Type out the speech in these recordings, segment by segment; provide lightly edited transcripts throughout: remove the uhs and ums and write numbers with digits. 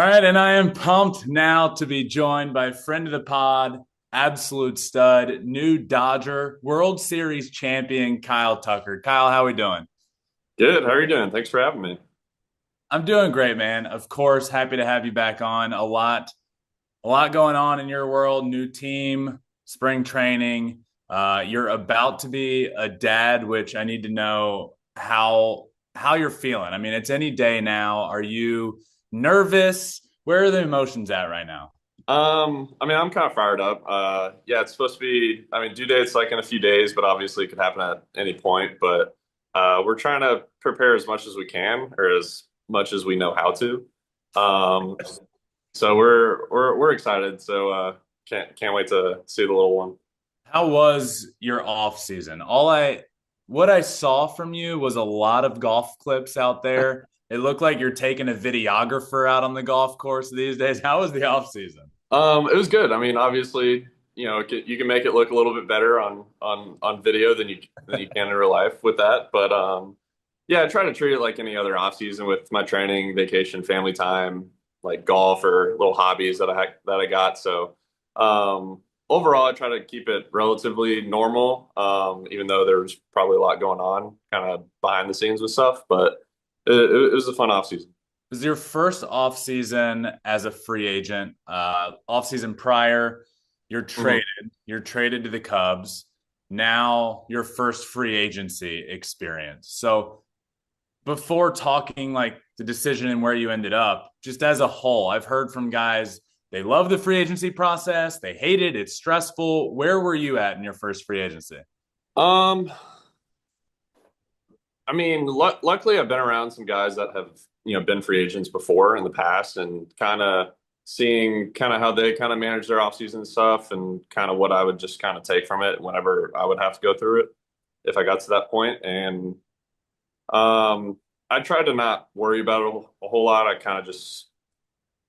All right, and I am pumped now to be joined by friend of the pod, absolute stud, new Dodger, World Series champion, Kyle Tucker. Kyle, how we doing? Good. How are you doing? Thanks for having me. I'm doing great, man. Of course, happy to have you back on. A lot going on in your world, new team, spring training. You're about to be a dad, which I need to know how you're feeling. I mean, it's any day now. Are you nervous? Where are the emotions at right now? I'm kind of fired up. Yeah, it's supposed to be, due date's like in a few days, but obviously it could happen at any point. But we're trying to prepare as much as we can or as much as we know how to. Um, so we're excited. So can't wait to see the little one. How was your off season? What I saw from you was a lot of golf clips out there. It looked like you're taking a videographer out on the golf course these days. How was the off season? It was good. I mean, obviously, you can make it look a little bit better on video than you can in real life with that. But yeah, I try to treat it like any other off season with my training, vacation, family time, like golf or little hobbies that I got. So overall, I try to keep it relatively normal, even though there's probably a lot going on, kind of behind the scenes with stuff. But it was a fun off season. It was your first off season as a free agent. Off season prior, you're traded. You're traded to the Cubs. Now your first free agency experience. So before talking like the decision and where you ended up, just as a whole, I've heard from guys they love the free agency process, they hate it, it's stressful. Where were you at in your first free agency? Um, luckily I've been around some guys that have, been free agents before in the past and kind of seeing kind of how they kind of manage their offseason stuff and kind of what I would just kind of take from it whenever I would have to go through it if I got to that point. And I tried to not worry about it a whole lot. I kind of just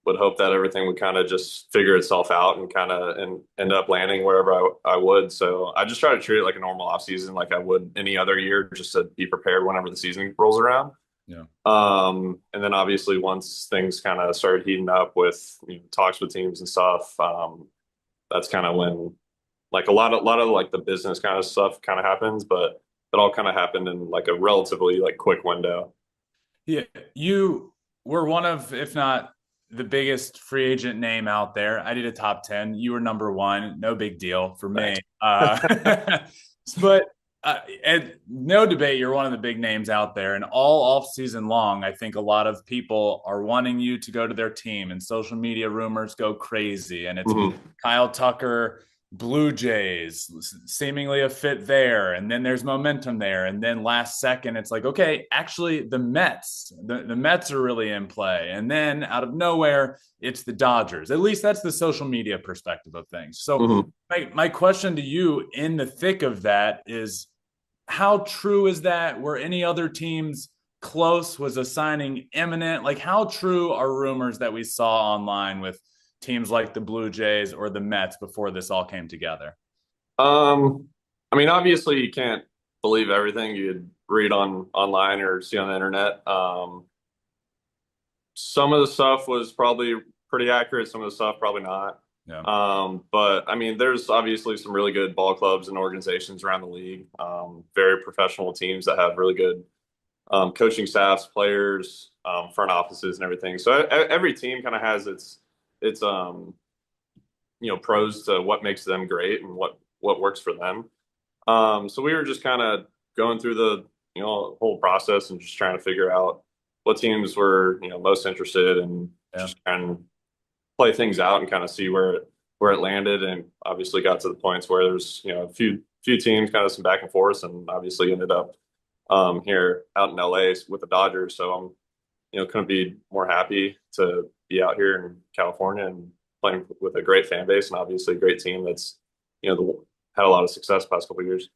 would hope that everything would kind of just figure itself out and kind of and end up landing wherever I would. So I just try to treat it like a normal off season, like I would any other year, just to be prepared whenever the season rolls around. Yeah. And then obviously once things kind of started heating up with talks with teams and stuff, that's kind of when like a lot of like the business kind of stuff kind of happens, but it all kind of happened in like a relatively like quick window. Yeah, you were one of, if not the biggest free agent name out there. I did a top 10. You were number one. No big deal for me. Thanks. But and no debate, you're one of the big names out there. And all off season long, I think a lot of people are wanting you to go to their team, and social media rumors go crazy. And it's Mhm. Kyle Tucker, Blue Jays, seemingly a fit there, and then there's momentum there, and then last second it's like, okay, actually the Mets are really in play, and then out of nowhere it's the Dodgers. At least that's the social media perspective of things. So Mhm. my question to you in the thick of that is, how true is that? Were any other teams close? Was a signing imminent? Like, how true are rumors that we saw online with teams like the Blue Jays or the Mets before this all came together? Um, Obviously you can't believe everything you'd read on online or see on the internet. Some of the stuff was probably pretty accurate, some of the stuff probably not. Yeah. But there's obviously some really good ball clubs and organizations around the league, very professional teams that have really good coaching staffs, players, front offices, and everything. So every team kind of has its pros to what makes them great and what works for them. So we were just kind of going through the whole process and just trying to figure out what teams were most interested and Yeah. just kind of play things out and kind of see where it landed, and obviously got to the points where there's a few teams, kind of some back and forth, and obviously ended up here out in LA with the Dodgers. So I'm couldn't be more happy to be out here in California and playing with a great fan base and obviously a great team that's had a lot of success past couple of years.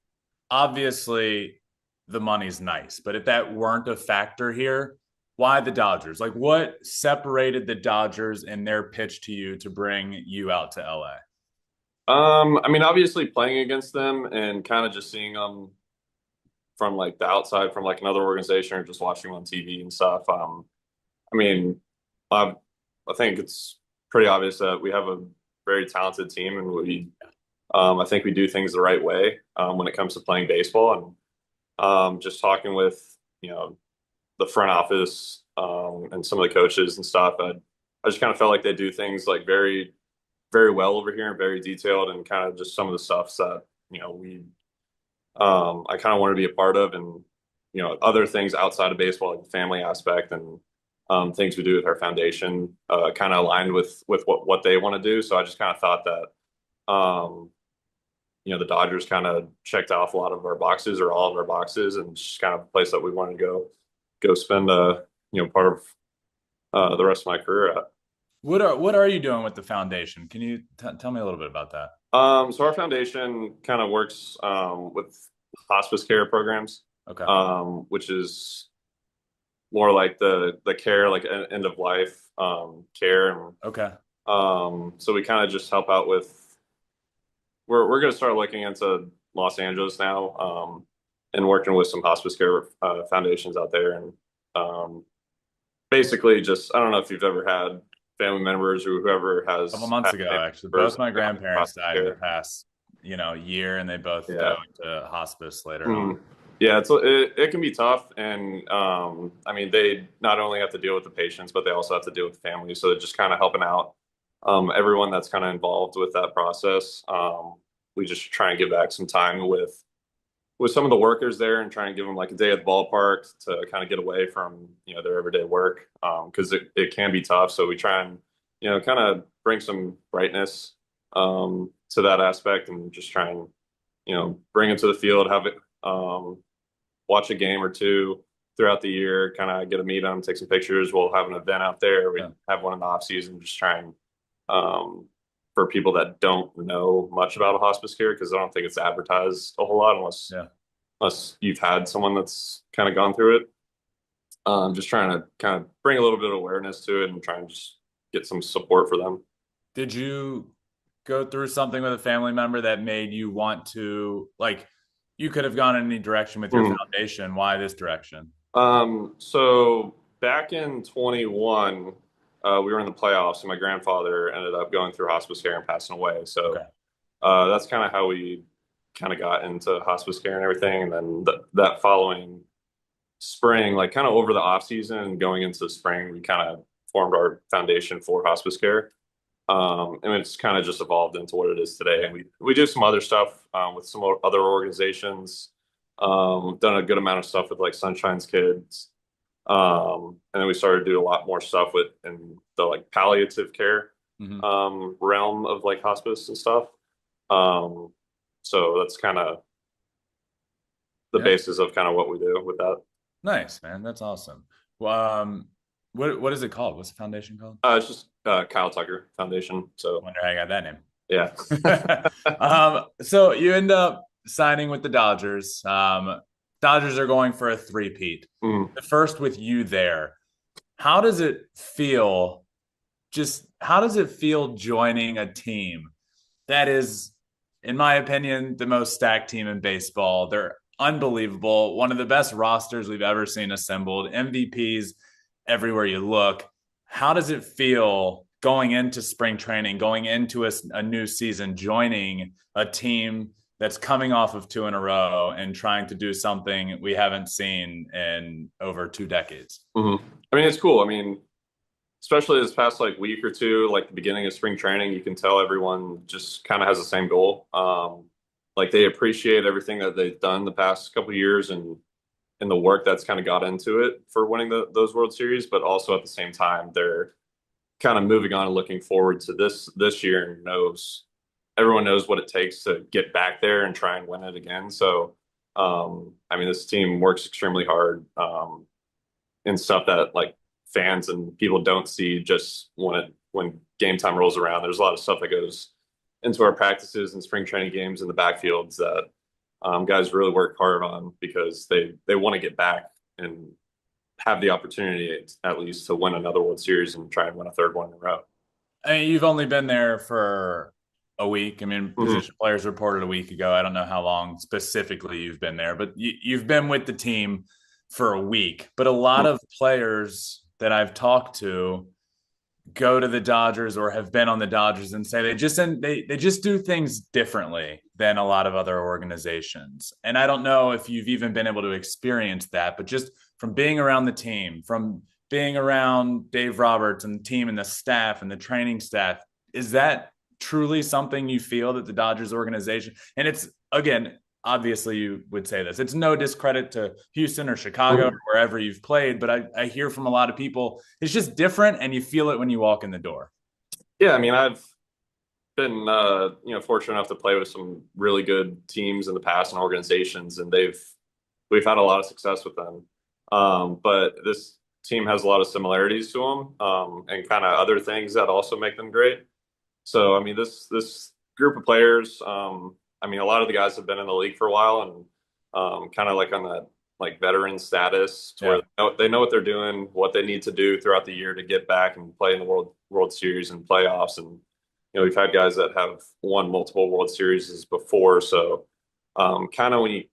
Obviously, the money's nice, but if that weren't a factor here, why the Dodgers? Like, what separated the Dodgers in their pitch to you to bring you out to LA? Obviously playing against them and kind of just seeing them from like the outside, from like another organization, or just watching them on TV and stuff. I mean, I've I think it's pretty obvious that we have a very talented team, and I think we do things the right way when it comes to playing baseball. And just talking with the front office and some of the coaches and stuff, I just kind of felt like they do things like very, very well over here and very detailed, and kind of just some of the stuff that we I kind of want to be a part of, and other things outside of baseball, like the family aspect and things we do with our foundation, kind of aligned with what they want to do. So I just kind of thought that the Dodgers kind of checked off a lot of our boxes, or all of our boxes, and just kind of a place that we want to go spend part of the rest of my career at. What are you doing with the foundation? Can you tell me a little bit about that? So our foundation kind of works with hospice care programs, Okay. Which is more like the care, like end of life care. And Okay. so we kind of just help out with. We're going to start looking into Los Angeles now, and working with some hospice care foundations out there, and basically just, I don't know if you've ever had family members or whoever has. A couple months ago, actually, both my grandparents died in the past year, and they both go into hospice later on. Yeah, it can be tough, and I mean, they not only have to deal with the patients, but they also have to deal with the family. So just kind of helping out everyone that's kind of involved with that process. We just try and give back some time with some of the workers there, and try and give them like a day at the ballpark to kind of get away from their everyday work, because it can be tough. So we try and kind of bring some brightness to that aspect, and just try and bring them to the field, have it watch a game or two throughout the year, kind of get to meet them, take some pictures. We'll have an event out there. We have one in the off season, just trying for people that don't know much about a hospice care, because I don't think it's advertised a whole lot unless you've had someone that's kind of gone through it. Just trying to kind of bring a little bit of awareness to it, and try and just get some support for them. Did you go through something with a family member that made you want to, like, you could have gone in any direction with your foundation? Why this direction? So back in 21, we were in the playoffs, and my grandfather ended up going through hospice care and passing away. So that's kind of how we kind of got into hospice care and everything. And then that following spring, like kind of over the off season and going into the spring, we kind of formed our foundation for hospice care. And it's kind of just evolved into what it is today. And we do some other stuff with some other organizations. Done a good amount of stuff with like Sunshine's Kids. And then we started to do a lot more stuff in the like palliative care realm of like hospice and stuff. So that's kind of the basis of kind of what we do with that. Nice, man. That's awesome. Well, what is it called? What's the foundation called? It's just Kyle Tucker Foundation. So I wonder how I got that name. Yeah. So you end up signing with the Dodgers. Dodgers are going for a three-peat. The first with you there. How does it feel? How does it feel joining a team that is, in my opinion, the most stacked team in baseball? They're unbelievable. One of the best rosters we've ever seen assembled. MVPs everywhere you look. How does it feel going into spring training, going into a new season, joining a team that's coming off of 2 in a row and trying to do something we haven't seen in over 2 decades? I mean, it's cool. I mean, especially this past like week or two, like the beginning of spring training, you can tell everyone just kind of has the same goal. Like they appreciate everything that they've done the past couple of years, and the work that's kind of got into it for winning those World Series, but also at the same time, they're kind of moving on and looking forward to this year, and everyone knows what it takes to get back there and try and win it again. So, I mean, this team works extremely hard in stuff that like fans and people don't see just when game time rolls around. There's a lot of stuff that goes into our practices and spring training games in the backfields that guys really work hard on, because they want to get back and have the opportunity at least to win another World Series and try and win a third one in a row. I mean, you've only been there for a week. I mean, position players reported a week ago. I don't know how long specifically you've been there, but you've been with the team for a week. But a lot of players that I've talked to, go to the Dodgers or have been on the Dodgers and say they just do things differently than a lot of other organizations. And I don't know if you've even been able to experience that, but just from being around the team, from being around Dave Roberts and the team and the staff and the training staff, is that truly something you feel that the Dodgers organization, and it's again, obviously you would say this, it's no discredit to Houston or Chicago or wherever you've played, but I hear from a lot of people it's just different and you feel it when you walk in the door. Yeah, I mean, I've been fortunate enough to play with some really good teams in the past and organizations, and we've had a lot of success with them. But this team has a lot of similarities to them, and kind of other things that also make them great. So I mean, this group of players, I mean, a lot of the guys have been in the league for a while and kind of like on that like veteran status to where they know what they're doing, what they need to do throughout the year to get back and play in the World Series and playoffs. And we've had guys that have won multiple World Series before. So kind of when you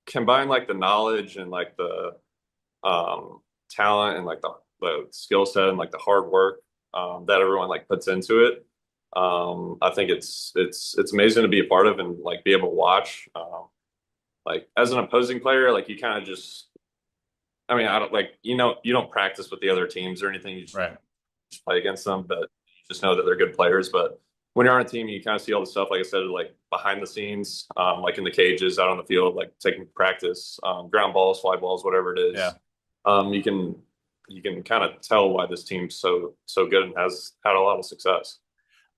combine like the knowledge and like the talent and like the skill set and like the hard work that everyone like puts into it, I think it's amazing to be a part of and like be able to watch. Like as an opposing player, like you kind of just, I mean, I don't like, you don't practice with the other teams or anything. You just play against them, but you just know that they're good players. But when you're on a team, you kind of see all the stuff, like I said, like behind the scenes, like in the cages, out on the field, like taking practice, ground balls, fly balls, whatever it is. You can kind of tell why this team's so good and has had a lot of success.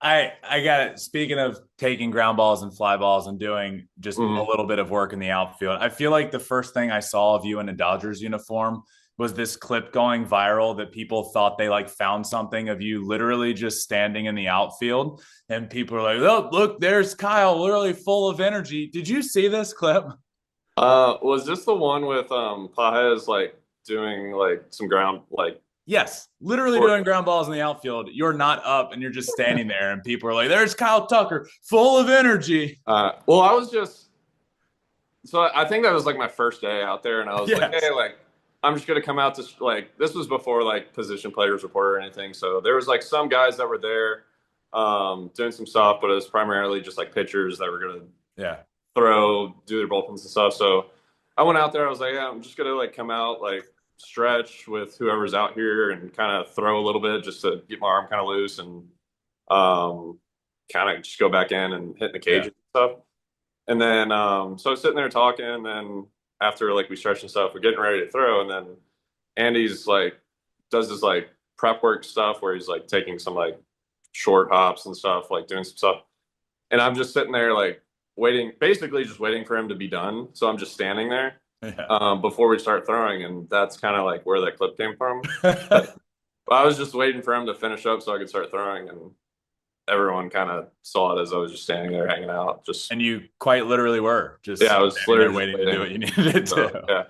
I got it. Speaking of taking ground balls and fly balls and doing just a little bit of work in the outfield, I feel like the first thing I saw of you in a Dodgers uniform was this clip going viral that people thought they like found something of you literally just standing in the outfield, and people are like, "Oh, look, there's Kyle, literally full of energy." Did you see this clip? Was this the one with Pages like doing like some ground like? Yes, literally doing ground balls in the outfield. You're not up and you're just standing there, and people are like, "There's Kyle Tucker, full of energy." Well, I think that was like my first day out there, and I was like, hey, like I'm just gonna come out to like this was before like position players report or anything. So there was like some guys that were there doing some stuff, but it was primarily just like pitchers that were gonna do their bullpens and stuff. So I went out there. I was like, yeah, I'm just gonna like come out like stretch with whoever's out here and kind of throw a little bit just to get my arm kind of loose and kind of just go back in and hit the cage and stuff. And then so I was sitting there talking, and then after like we stretched and stuff, we're getting ready to throw, and then Andy's like does this like prep work stuff where he's like taking some like short hops and stuff, like doing some stuff. And I'm just sitting there like waiting, basically just waiting for him to be done. So I'm just standing there before we start throwing, and that's kind of like where that clip came from. But I was just waiting for him to finish up so I could start throwing, and everyone kind of saw it as I was just standing there hanging out. And you quite literally were just I was literally waiting to do what you needed to.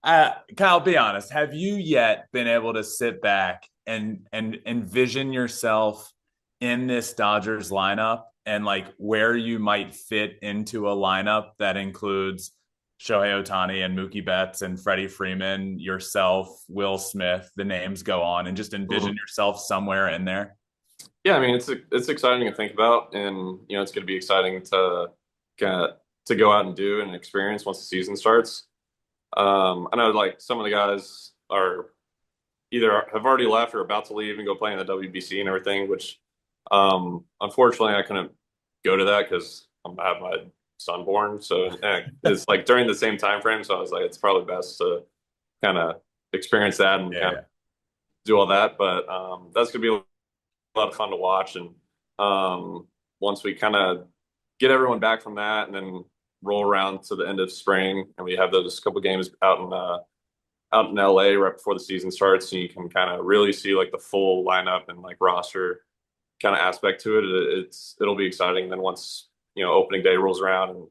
Yeah. Kyle, be honest. Have you yet been able to sit back and envision yourself in this Dodgers lineup and like where you might fit into a lineup that includes Shohei Ohtani and Mookie Betts and Freddie Freeman, yourself, Will Smith, the names go on, and just envision yourself somewhere in there? Yeah, I mean it's exciting to think about, and it's going to be exciting to go out and do and experience once the season starts. I know like some of the guys are either have already left or about to leave and go play in the WBC and everything, which unfortunately I couldn't go to that because I have my son born. So it's like during the same time frame. So I was like, it's probably best to kind of experience that and do all that. But that's gonna be a lot of fun to watch. And once we kind of get everyone back from that, and then roll around to the end of spring, and we have those couple games out in LA right before the season starts, and you can kind of really see like the full lineup and like roster kind of aspect to it. It'll be exciting. Then once opening day rolls around and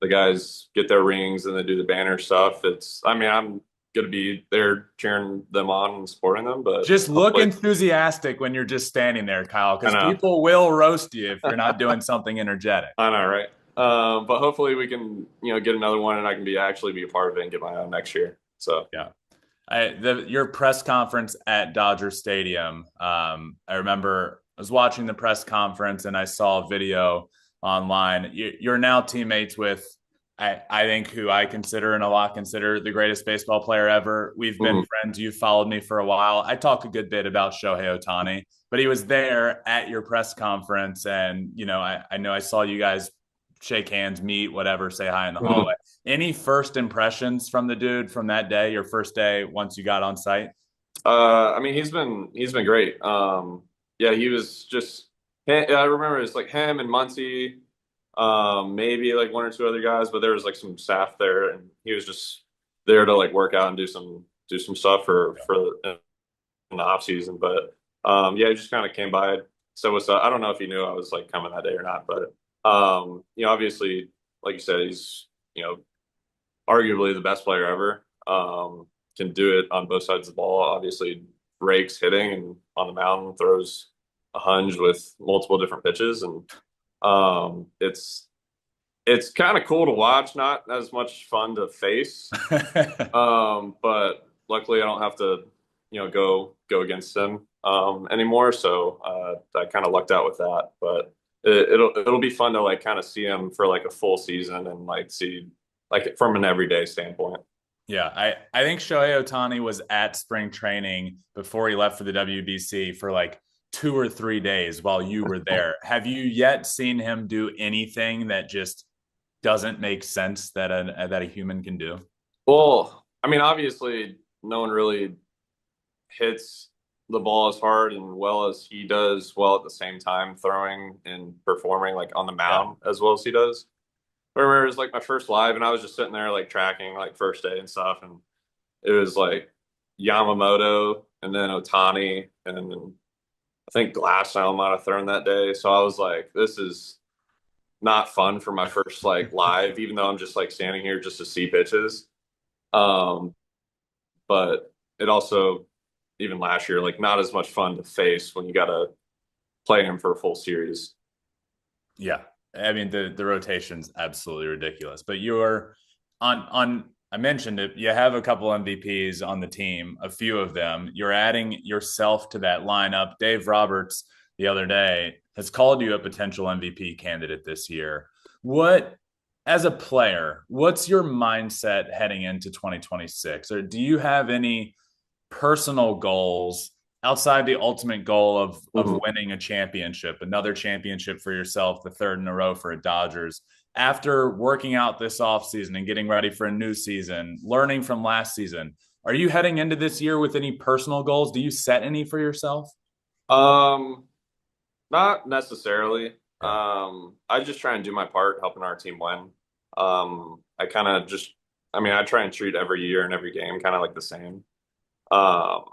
the guys get their rings and they do the banner stuff, I'm going to be there cheering them on and supporting them. But just look enthusiastic when you're just standing there, Kyle, because people will roast you if you're not doing something energetic. I know, right? But hopefully we can get another one, and I can actually be a part of it and get my own next year. So yeah. Your press conference at Dodger Stadium. I remember I was watching the press conference and I saw a video online. You're now teammates with, I think, who I consider and a lot consider the greatest baseball player ever. We've been Mhm. friends. You've followed me for a while. I talk a good bit about Shohei Ohtani, but he was there at your press conference, and I know I saw you guys shake hands, meet, whatever, say hi in the hallway. Mhm. Any first impressions from the dude from that day, your first day once you got on site? I mean, he's been great. Yeah, he was just. I remember it's like him and Muncie, maybe like one or two other guys, but there was like some staff there, and he was just there to like work out and do some stuff for in the off season. But yeah, he just kind of came by. So what's I don't know if he knew I was like coming that day or not, but obviously, like you said, he's arguably the best player ever. Can do it on both sides of the ball. Obviously, rakes hitting and on the mound throws a hunch with multiple different pitches, and it's kind of cool to watch. Not as much fun to face, but luckily I don't have to go against him anymore. So I kind of lucked out with that. But it'll be fun to like kind of see him for like a full season and like see like from an everyday standpoint. Yeah, I think Shohei Ohtani was at spring training before he left for the WBC for like 2 or 3 days while you were there. Have you yet seen him do anything that just doesn't make sense that a human can do? Well, I mean, obviously, no one really hits the ball as hard and well as he does, while at the same time throwing and performing like on the Yeah. mound as well as he does. I remember it was like my first live, and I was just sitting there like tracking like first day and stuff, and it was like Yamamoto and then Ohtani, and then I think Glasnow might have thrown that day. So I was like, this is not fun for my first like live, even though I'm just like standing here just to see pitches. Um, but it also even last year like not as much fun to face when you got to play him for a full series. Yeah. I mean the rotation's absolutely ridiculous. But you're on I mentioned it, you have a couple MVPs on the team, a few of them. You're adding yourself to that lineup. Dave Roberts the other day has called you a potential MVP candidate this year. What as a player, what's your mindset heading into 2026? Or do you have any personal goals outside the ultimate goal of Mhm. winning a championship, another championship for yourself, the third in a row for a Dodgers? After working out this offseason and getting ready for a new season, learning from last season, are you heading into this year with any personal goals? Do you set any for yourself? Um, Not necessarily. Yeah. I just try and do my part helping our team win. I kind of just, I mean, I try and treat every year and every game kind of like the same. Um,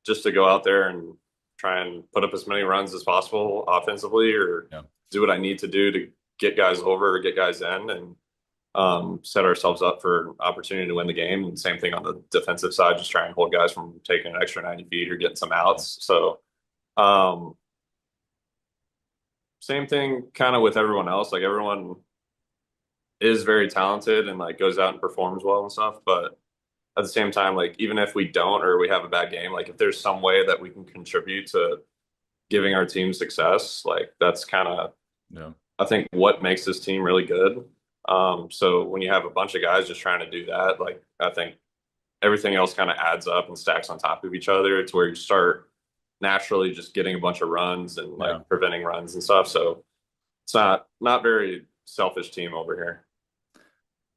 just to go out there and try and put up as many runs as possible offensively or Yeah. do what I need to do to get guys over or get guys in and set ourselves up for an opportunity to win the game. And same thing on the defensive side, just try and hold guys from taking an extra 90 feet or getting some outs. So, um, same thing kind of with everyone else. Like everyone is very talented and like goes out and performs well and stuff. But at the same time, like even if we don't or we have a bad game, like if there's some way that we can contribute to giving our team success, like that's kind of Yeah. I think what makes this team really good. So when you have a bunch of guys just trying to do that, like I think everything else kind of adds up and stacks on top of each other. It's where you start naturally just getting a bunch of runs and like Yeah. preventing runs and stuff. So it's not very selfish team over here.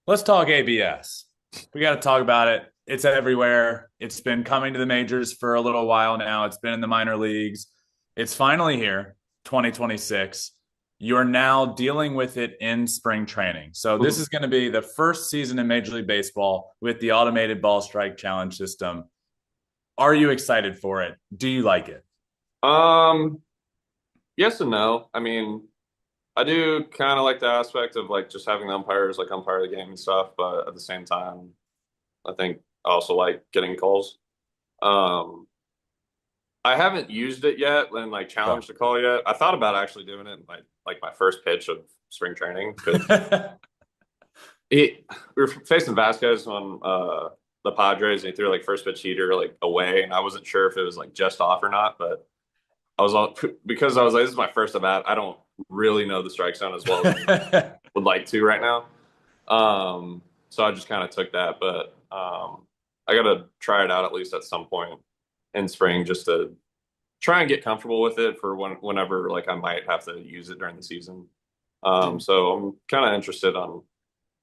Let's talk ABS. We got to talk about it. It's everywhere. It's been coming to the majors for a little while now. It's been in the minor leagues. It's finally here, 2026. You're now dealing with it in spring training. So this is going to be the first season in Major League Baseball with the automated ball strike challenge system. Are you excited for it? Do you like it? Um, yes and no. I mean, I do kind of like the aspect of like just having the umpires like umpire the game and stuff, but at the same time, I think I also like getting calls. Um, I haven't used it yet and like challenged the call yet. I thought about actually doing it in my first pitch of spring training because Yeah. we were facing Vasquez on the Padres, and he threw like first pitch heater like away, and I wasn't sure if it was like just off or not, but I was all because I was like, this is my first at bat. I don't really know the strike zone as well as I would like to right now. So I just kind of took that, but I got to try it out at least at some point in spring just to try and get comfortable with it for whenever like I might have to use it during the season. So I'm kind of interested on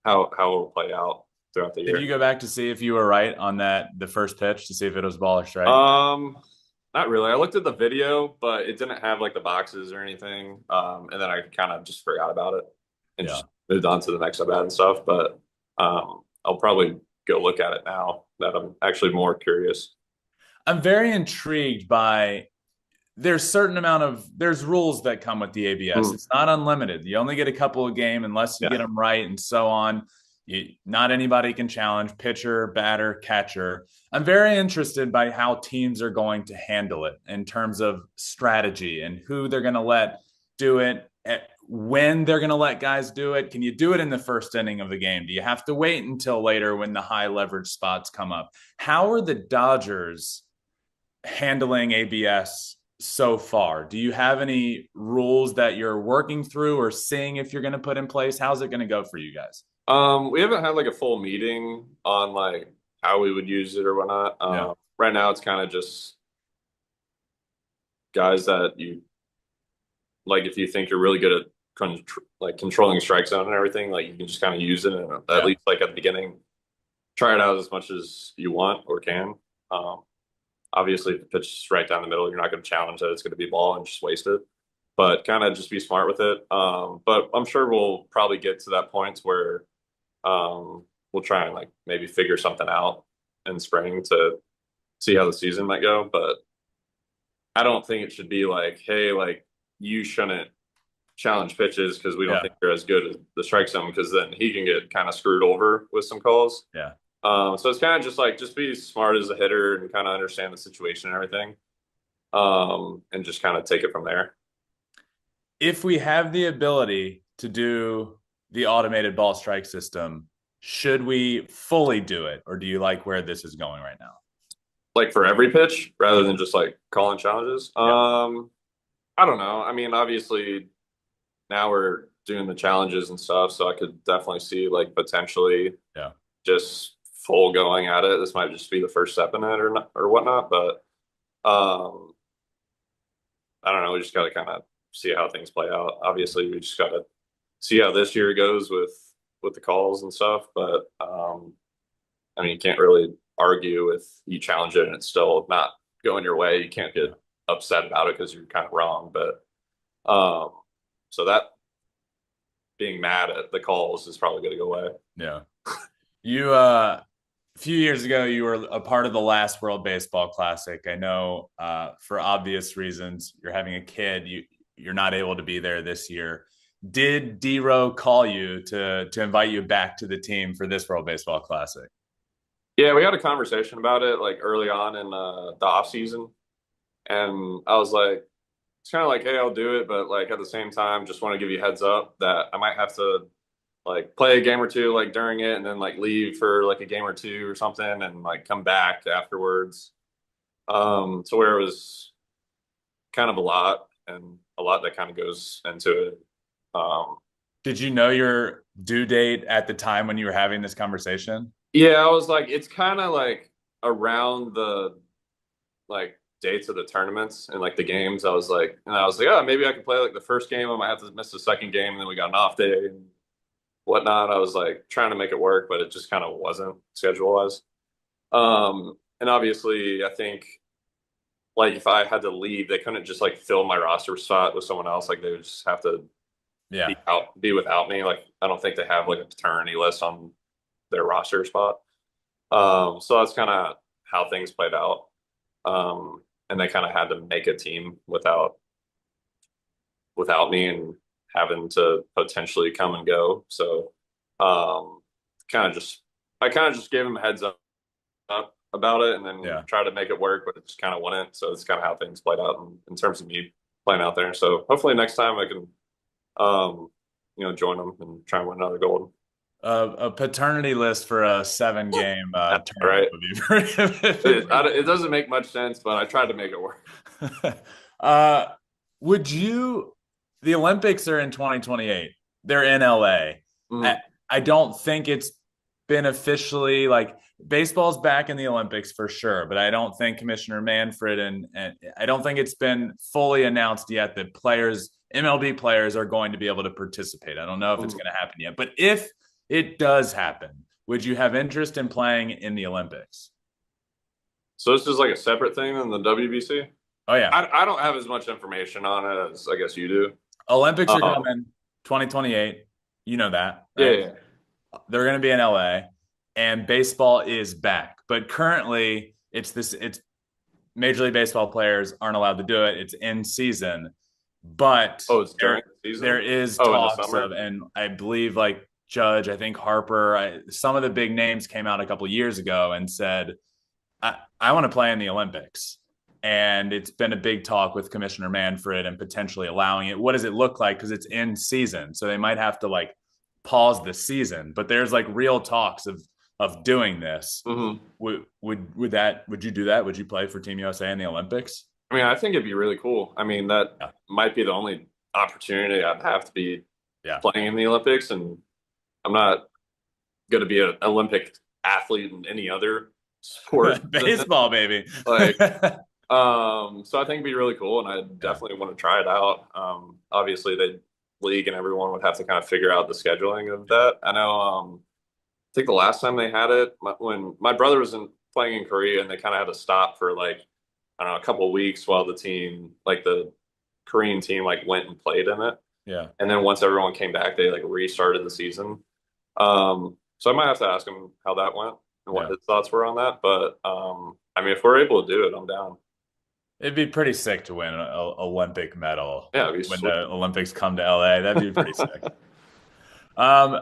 how it'll play out throughout the year. Did you go back to see if you were right on the first pitch to see if it was ball or strike? Not really. I looked at the video, but it didn't have like the boxes or anything. And then I kind of just forgot about it and just moved on to the next at bat and stuff. But I'll probably go look at it now that I'm actually more curious. I'm very intrigued by there's rules that come with the ABS. It's not unlimited. You only get a couple of game unless you get them right and so on. Not anybody can challenge pitcher, batter, catcher. I'm very interested by how teams are going to handle it in terms of strategy and who they're going to let do it, when they're going to let guys do it. Can you do it in the first inning of the game? Do you have to wait until later when the high leverage spots come up? How are the Dodgers handling ABS so far? Do you have any rules that you're working through or seeing if you're going to put in place? How's it going to go for you guys? We haven't had like a full meeting on like how we would use it or whatnot. Right now it's kind of just guys that you like, if you think you're really good at like controlling strike zone and everything, like you can just kind of use it and at least like at the beginning, try it out as much as you want or can. Obviously if the pitch is right down the middle, you're not going to challenge that it's going to be ball and just waste it, but kind of just be smart with it. But I'm sure we'll probably get to that point where we'll try and like maybe figure something out in spring to see how the season might go. But I don't think it should be like, hey, like you shouldn't challenge pitches because we don't think you're as good as the strike zone, because then he can get kind of screwed over with some calls. So it's kind of just like, just be smart as a hitter and kind of understand the situation and everything. And just kind of take it from there. If we have the ability to do the automated ball strike system, should we fully do it? Or do you like where this is going right now? Like for every pitch rather than just like calling challenges? I don't know. I mean, obviously now we're doing the challenges and stuff, so I could definitely see like potentially just full going at it. This might just be the first step in it or not, or whatnot, but I don't know. We just got to kind of see how things play out. Obviously, we just got to see how this year goes with the calls and stuff. But I mean, you can't really argue if you challenge it and it's still not going your way. You can't get upset about it because you're kind of wrong. But so that being mad at the calls is probably going to go away. Yeah. You a few years ago, you were a part of the last World Baseball Classic. I know for obvious reasons, you're having a kid. You're not able to be there this year. Did D-Row call you to invite you back to the team for this World Baseball Classic? Yeah, we had a conversation about it like early on in the off season, and I was like, it's kind of like, hey, I'll do it, but like at the same time, just want to give you a heads up that I might have to like play a game or two like during it, and then like leave for like a game or two or something, and like come back afterwards. So where it was kind of a lot, and a lot that kind of goes into it. Did you know your due date at the time when you were having this conversation? Yeah, I was like, it's kind of like around the like dates of the tournaments and like the games. I was like, oh, maybe I can play like the first game. I might have to miss the second game, and then we got an off day and whatnot. I was like trying to make it work, but it just kind of wasn't schedule wise. And obviously, I think like if I had to leave, they couldn't just like fill my roster spot with someone else. Like they would just have to be without me. Like I don't think they have like a paternity list on their roster spot. So that's kind of how things played out. And they kind of had to make a team without me and having to potentially come and go. So I kind of just gave them a heads up about it, and then try to make it work, but it just kind of wouldn't. So it's kind of how things played out in terms of me playing out there. So hopefully next time I can join them and try and win another gold. a paternity list for a 7-game tournament Right. would be pretty. It doesn't make much sense, but I tried to make it work. uh, would you? The Olympics are in 2028. They're in LA. I, Mm. I don't think it's been officially like baseball's back in the Olympics for sure, but I don't think Commissioner Manfred and I don't think it's been fully announced yet that MLB players are going to be able to participate. I don't know if it's Mm. going to happen yet, but if it does happen, would you have interest in playing in the Olympics? So this is like a separate thing than the WBC. Oh yeah, I don't have as much information on it as I guess you do. Olympics are Um, coming 2028. You know that, yeah, right? yeah. They're going to be in LA, and baseball is back. But currently, it's Major League Baseball players aren't allowed to do it. It's in season, but Oh, it's during the season. there is Oh, in the talks summer. of, and I believe like Judge, I think Harper, some of the big names came out a couple of years ago and said, I want to play in the Olympics. And it's been a big talk with Commissioner Manfred and potentially allowing it. What does it look like? Because it's in season. So they might have to like pause the season. But there's like real talks of doing this. Hmm. Would you do that? Would you play for Team USA in the Olympics? I mean, I think it'd be really cool. I mean, that Yeah. might be the only opportunity I'd have to be Yeah. playing in the Olympics, and I'm not going to be an Olympic athlete in any other sport. Baseball, baby. Like, so I think it'd be really cool, and I Yeah. definitely want to try it out. Obviously, the league and everyone would have to kind of figure out the scheduling of that. I know. I think the last time they had it, when my brother was playing in Korea, and they kind of had to stop for like I don't know a couple of weeks while the team, like the Korean team, like went and played in it, Yeah. and then once everyone came back, they like restarted the season. So I might have to ask him how that went and what Yeah. his thoughts were on that. But I mean, if we're able to do it, I'm down. It'd be pretty sick to win an Olympic medal Yeah, it'd be when sweet. the Olympics come to LA. That'd be pretty sick. Um,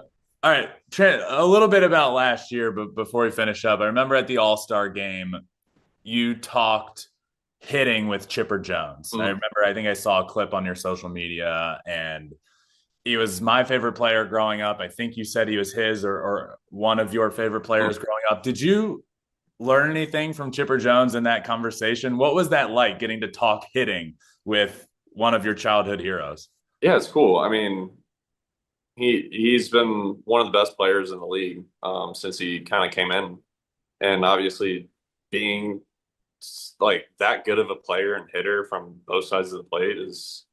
all right, Trent, a little bit about last year, but before we finish up, I remember at the All-Star game, you talked hitting with Chipper Jones. I Mm. remember, I think I saw a clip on your social media, and he was my favorite player growing up. I think you said he was his or one of your favorite players Mm. growing up. Did you learn anything from Chipper Jones in that conversation? What was that like getting to talk hitting with one of your childhood heroes? Yeah, it's cool. I mean, he's been one of the best players in the league since he kind of came in, and obviously being like that good of a player and hitter from both sides of the plate is,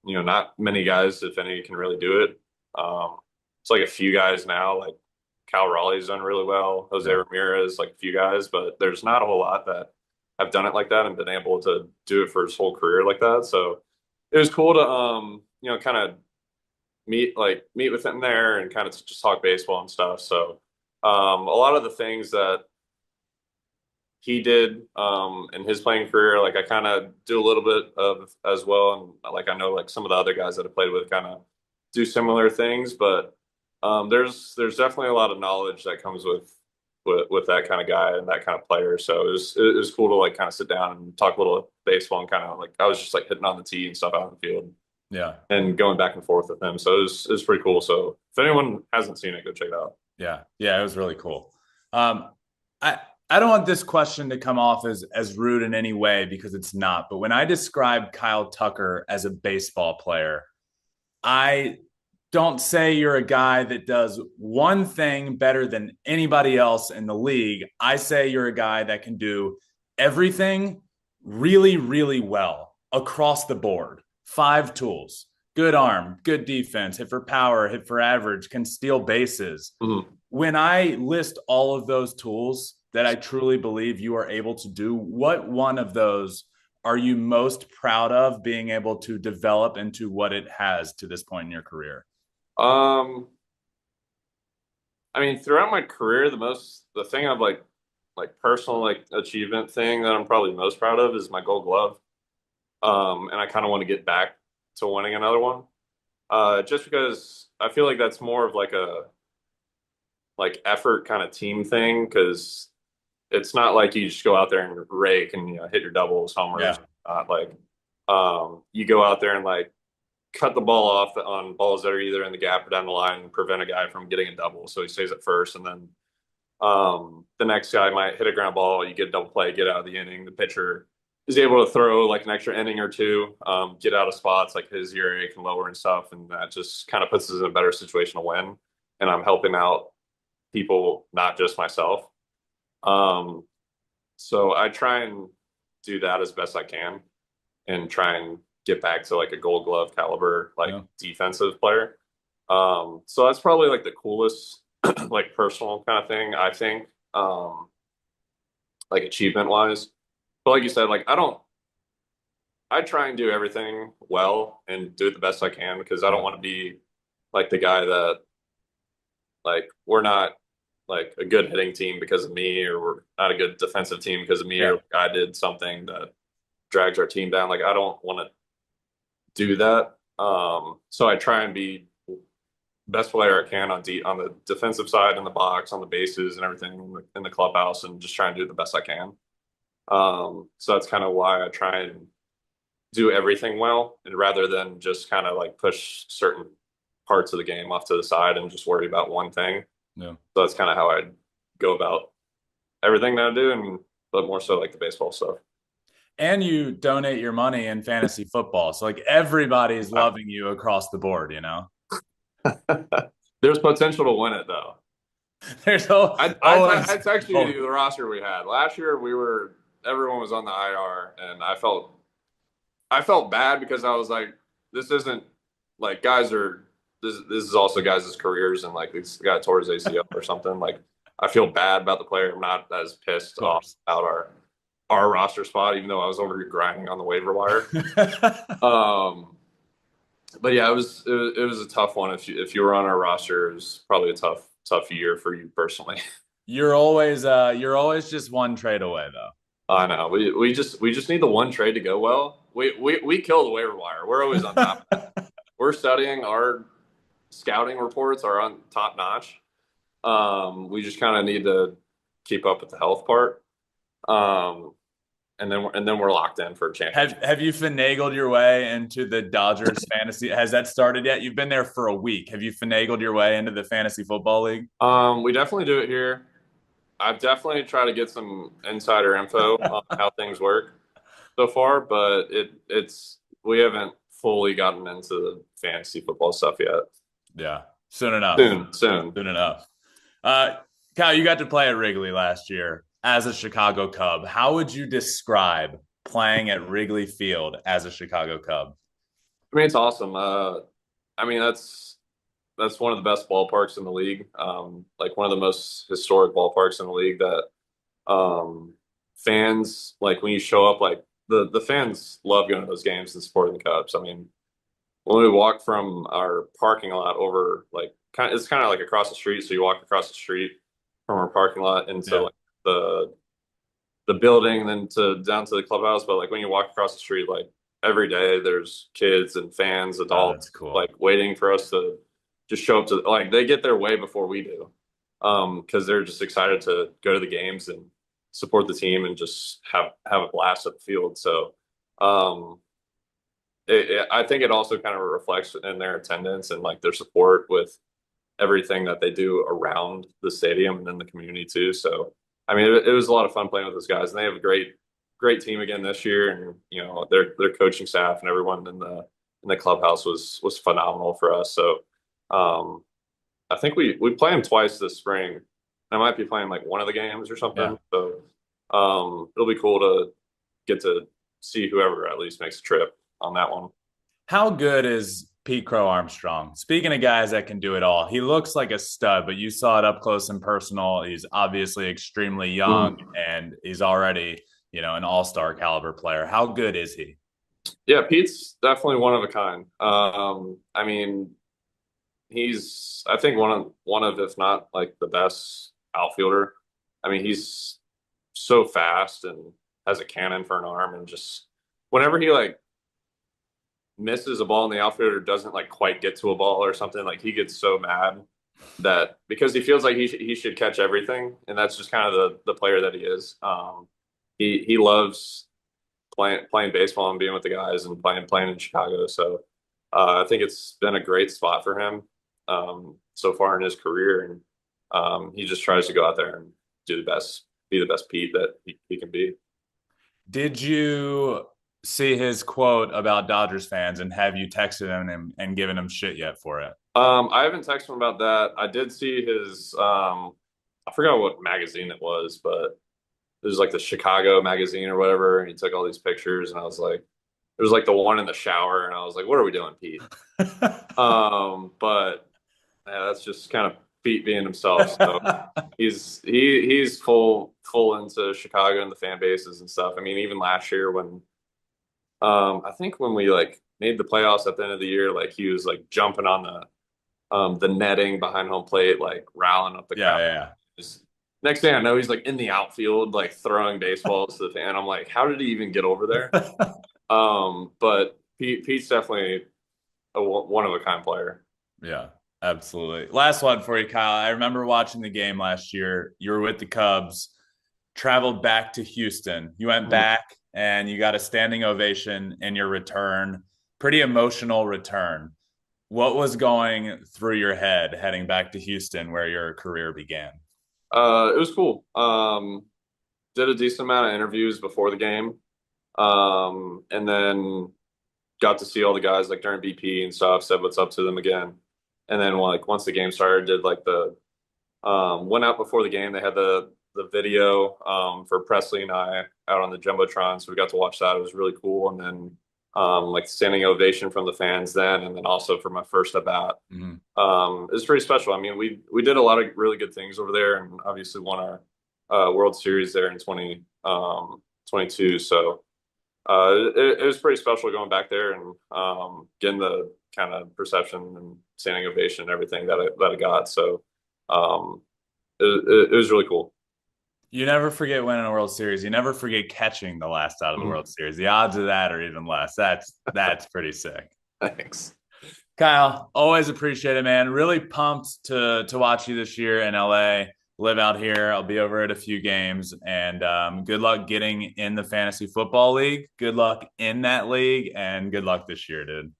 not many guys, if any, can really do it. It's like a few guys now, like Cal Raleigh's done really well, Jose Yeah. Ramirez, like a few guys, but there's not a whole lot that have done it like that and been able to do it for his whole career like that. So it was cool to kind of meet with him there and kind of just talk baseball and stuff. So a lot of the things that he did in his playing career, like I kind of do a little bit of as well, and like I know like some of the other guys that I played with kind of do similar things, but there's definitely a lot of knowledge that comes with that kind of guy and that kind of player. So it was cool to like kind of sit down and talk a little baseball and kind of like I was just like hitting on the tee and stuff out in the field Yeah. and going back and forth with him. So it was pretty cool. So if anyone hasn't seen it, go check it out. Yeah. Yeah. It was really cool. I, I don't want this question to come off as rude in any way because it's not. But when I describe Kyle Tucker as a baseball player, I don't say you're a guy that does one thing better than anybody else in the league. I say you're a guy that can do everything really, really well across the board. 5 tools, good arm, good defense, hit for power, hit for average, can steal bases. Mhm. When I list all of those tools that I truly believe you are able to do, what one of those are you most proud of being able to develop into what it has to this point in your career? Um, I mean, throughout my career, the thing I've like personal like achievement thing that I'm probably most proud of is my Gold Glove. And I kind of want to get back to winning another one. Just because I feel like that's more of like a like effort kind of team thing because it's not like you just go out there and rake and hit your doubles, homers. Yeah. Like you go out there and like cut the ball off on balls that are either in the gap or down the line and prevent a guy from getting a double. So he stays at first, and then the next guy might hit a ground ball. You get a double play, get out of the inning. The pitcher is able to throw like an extra inning or two, get out of spots like his ERA can lower and stuff, and that just kind of puts us in a better situation to win. And I'm helping out people, not just myself. So I try and do that as best I can, and try and get back to like a Gold Glove caliber like defensive player. So that's probably like the coolest like personal kind of thing, I think, like achievement wise. But like you said, like I try and do everything well and do it the best I can, because I don't want to be like the guy that, like, we're not like a good hitting team because of me, or we're not a good defensive team because of me, or I did something that drags our team down. Like, I don't want to do that. So I try and be best player I can on the defensive side, in the box, on the bases and everything in the clubhouse, and just try and do the best I can. So that's kind of why I try and do everything well, and rather than just kind of like push certain parts of the game off to the side and just worry about one thing. Yeah. So that's kind of how I go about everything that I do, and but more so like the baseball stuff. And you donate your money in fantasy football. So like everybody's loving you across the board, you know? There's potential to win it though. There's I text you the roster we had. Last year everyone was on the IR, and I felt bad because I was like, this isn't like this is also guys' careers, and like this guy tore his ACL or something. Like, I feel bad about the player. I'm not as pissed off about our roster spot, even though I was over here grinding on the waiver wire. But yeah, it was a tough one. If you were on our roster, it was probably a tough year for you personally. You're always just one trade away though. I know. We just need the one trade to go well. We kill the waiver wire. We're always on top. We're studying, our scouting reports are on top notch. We just kind of need to keep up with the health part. And then we're locked in for a championship. Have you finagled your way into the Dodgers fantasy? Has that started yet? You've been there for a week. Have you finagled your way into the fantasy football league? We definitely do it here. I've definitely tried to get some insider info on how things work so far, but we haven't fully gotten into the fantasy football stuff yet. Yeah, soon enough. Soon enough. Kyle, you got to play at Wrigley last year as a Chicago Cub. How would you describe playing at Wrigley Field as a Chicago Cub? I mean, it's awesome. I mean, that's one of the best ballparks in the league. Like one of the most historic ballparks in the league that fans, like when you show up, like the fans love going to those games and supporting the Cubs. I mean, when we walk from our parking lot over, like, it's kind of like across the street. So you walk across the street from our parking lot into like the building, and then down to the clubhouse. But like when you walk across the street, like every day there's kids and fans, adults, like waiting for us to just show up to, like, they get there way before we do, because they're just excited to go to the games and support the team and just have a blast at the field. So I think it also kind of reflects in their attendance and like their support with everything that they do around the stadium and in the community too. So I mean, it was a lot of fun playing with those guys, and they have a great team again this year. And you know, their coaching staff and everyone in the clubhouse was phenomenal for us. So I think we play them twice this spring. I might be playing like one of the games or something. Yeah. So it'll be cool to get to see whoever at least makes a trip on that one. How good is Pete Crow-Armstrong? Speaking of guys that can do it all, he looks like a stud, but you saw it up close and personal. He's obviously extremely young, and he's already, an all-star caliber player. How good is he? Yeah, Pete's definitely one of a kind. I mean, he's, I think, one of, if not like the best outfielder. I mean, he's so fast and has a cannon for an arm, and just whenever he like misses a ball and the outfielder doesn't like quite get to a ball or something, like he gets so mad that, because he feels like he should catch everything, and that's just kind of the player that he is. He loves playing baseball and being with the guys and playing in Chicago. So I think it's been a great spot for him so far in his career, and he just tries to go out there and do the best, be the best Pete that he can be. Did you see his quote about Dodgers fans, and have you texted him and given him shit yet for it? I haven't texted him about that. I did see his I forgot what magazine it was, but it was like the Chicago magazine or whatever, and he took all these pictures, and I was like, it was like the one in the shower, and I was like, what are we doing, Pete? But yeah, that's just kind of Pete being himself. So he's full into Chicago and the fan bases and stuff. I mean, even last year when I think when we like made the playoffs at the end of the year, like he was like jumping on the netting behind home plate, like rallying up the crowd. Yeah. Just, next thing I know, he's like in the outfield, like throwing baseballs to the fan. I'm like, how did he even get over there? But Pete's definitely a one of a kind player. Yeah, absolutely. Last one for you, Kyle. I remember watching the game last year. You were with the Cubs, traveled back to Houston. You went back and you got a standing ovation in your return. Pretty emotional return. What was going through your head heading back to Houston where your career began? It was cool. Did a decent amount of interviews before the game. And then got to see all the guys like during BP and stuff, said what's up to them again. And then like once the game started, did like the went out before the game. They had the video for Presley and I out on the Jumbotron. So we got to watch that. It was really cool. And then like standing ovation from the fans then, and then also for my first at bat. It was pretty special. I mean, we did a lot of really good things over there, and obviously won our World Series there in 2022. So it was pretty special going back there and getting the kind of perception and standing ovation and everything that I got. So it was really cool. You never forget winning a World Series. You never forget catching the last out of the World Series. The odds of that are even less. That's pretty sick. Thanks, Kyle. Always appreciate it, man. Really pumped to watch you this year in LA. Live out here. I'll be over at a few games, and good luck getting in the fantasy football league. Good luck in that league, and good luck this year, dude.